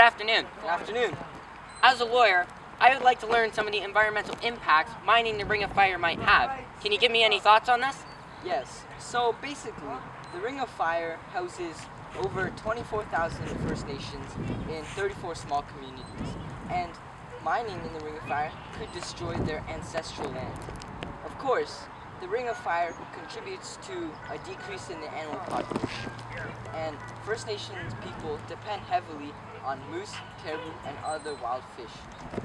afternoon. Good afternoon. As a lawyer, I would like to learn some of the environmental impacts mining the Ring of Fire might have. Can you give me any thoughts on this? Yes, so basically, the Ring of Fire houses over 24,000 First Nations in 34 small communities, and mining in the Ring of Fire could destroy their ancestral land. Of course, the Ring of Fire contributes to a decrease in the animal population, and First Nations people depend heavily on moose, caribou, and other wild fish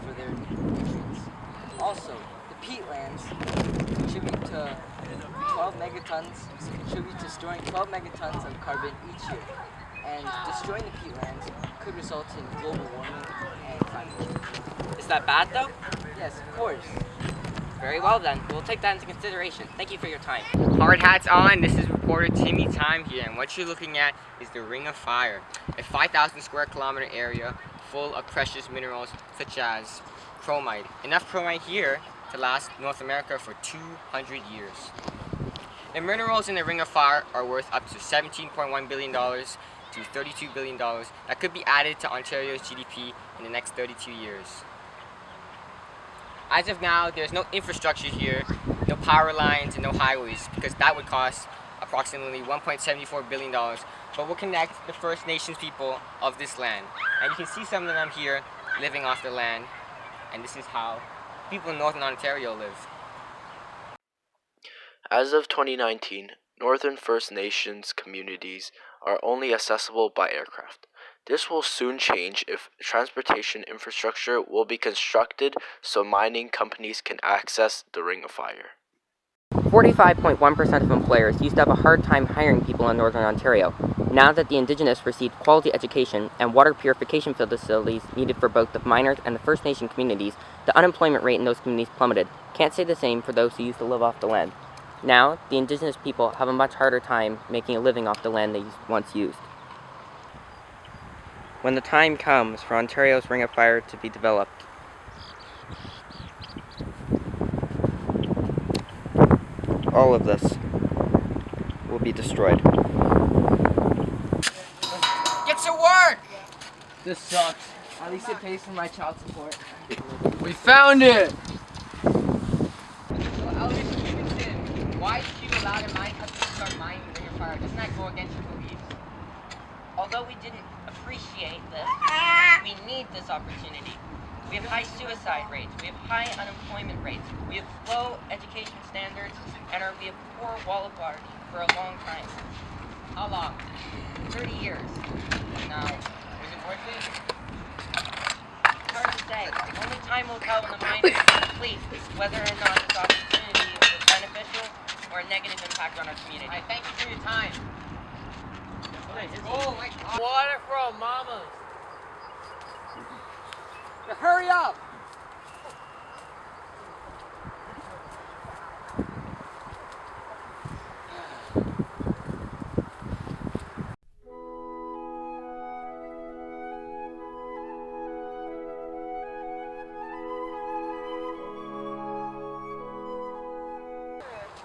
for their nutrients. Also, the peatlands contribute to 12 megatons, contribute to storing 12 megatons of carbon each year. And destroying the peatlands could result in global warming and climate change. Is that bad though? Yes, of course. Very well then, we'll take that into consideration. Thank you for your time. Hard hats on, this is reporter Timmy Time here, and what you're looking at is the Ring of Fire, a 5,000 square kilometer area full of precious minerals such as chromite. Enough chromite here to last North America for 200 years. The minerals in the Ring of Fire are worth up to $17.1 billion to $32 billion that could be added to Ontario's GDP in the next 32 years. As of now, there's no infrastructure here, no power lines and no highways, because that would cost approximately $1.74 billion, but will connect the First Nations people of this land. And you can see some of them here living off the land, and this is how people in Northern Ontario live. As of 2019, Northern First Nations communities are only accessible by aircraft. This will soon change if transportation infrastructure will be constructed so mining companies can access the Ring of Fire. 45.1% of employers used to have a hard time hiring people in Northern Ontario. Now that the Indigenous receive quality education and water purification facilities needed for both the miners and the First Nation communities, the unemployment rate in those communities plummeted. Can't say the same for those who used to live off the land. Now, the Indigenous people have a much harder time making a living off the land they once used. When the time comes for Ontario's Ring of Fire to be developed, all of this will be destroyed. Get to work! This sucks. At least it pays for my child support. We found it! Why did you allow the mine company to start mining the Ring of Fire? Doesn't that go against your beliefs? Although we didn't appreciate this, we need this opportunity. We have high suicide rates, we have high unemployment rates, we have low education standards, and we have poor water for a long time. How long? 30 years. Now, is it worth it? It's hard to say. Only time will tell when the mine is complete whether or not this opportunity is beneficial or a negative impact on our community. Alright, thank you for your time. Oh my God. Water from mamas. Now hurry up!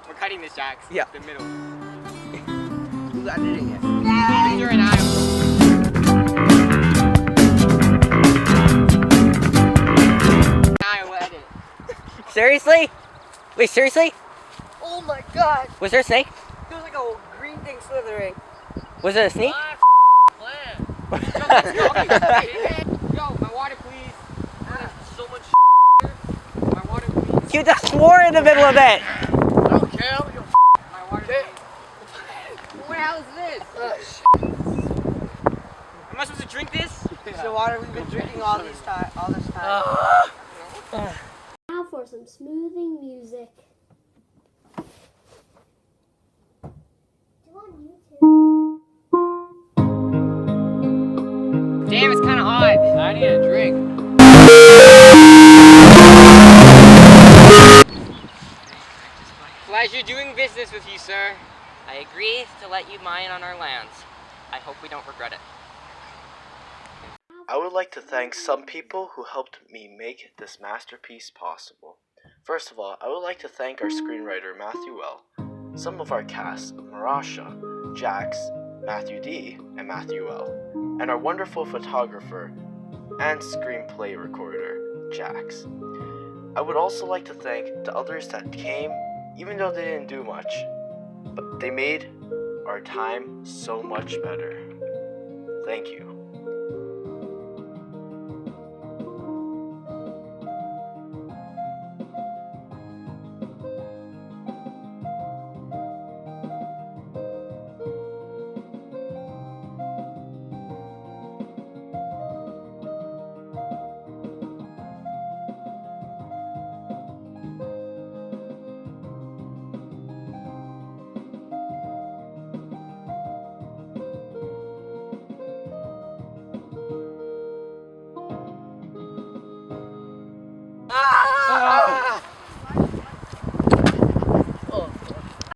We're cutting this, Jax. Yeah. The middle. Who's editing it? You're an eye. Seriously? Wait, seriously? Oh my god! Was there a snake? There's like a green thing slithering. Was it a snake? Yo, let's go. Okay, yo, my water, please. There's so much here. My water, please. You just swore in the middle of it! I don't care. My water, please. What the hell is this? Am I supposed to drink this? It's the water we've been drinking all this time. Now for some smoothing music. Damn, it's kind of hot. I need a drink. Pleasure doing business with you, sir. I agree to let you mine on our lands. I hope we don't regret it. I would like to thank some people who helped me make this masterpiece possible. First of all, I would like to thank our screenwriter Matthew L., some of our cast, Marasha, Jax, Matthew D, and Matthew L., and our wonderful photographer, and screenplay recorder, Jax. I would also like to thank the others that came, even though they didn't do much, but they made our time so much better. Thank you.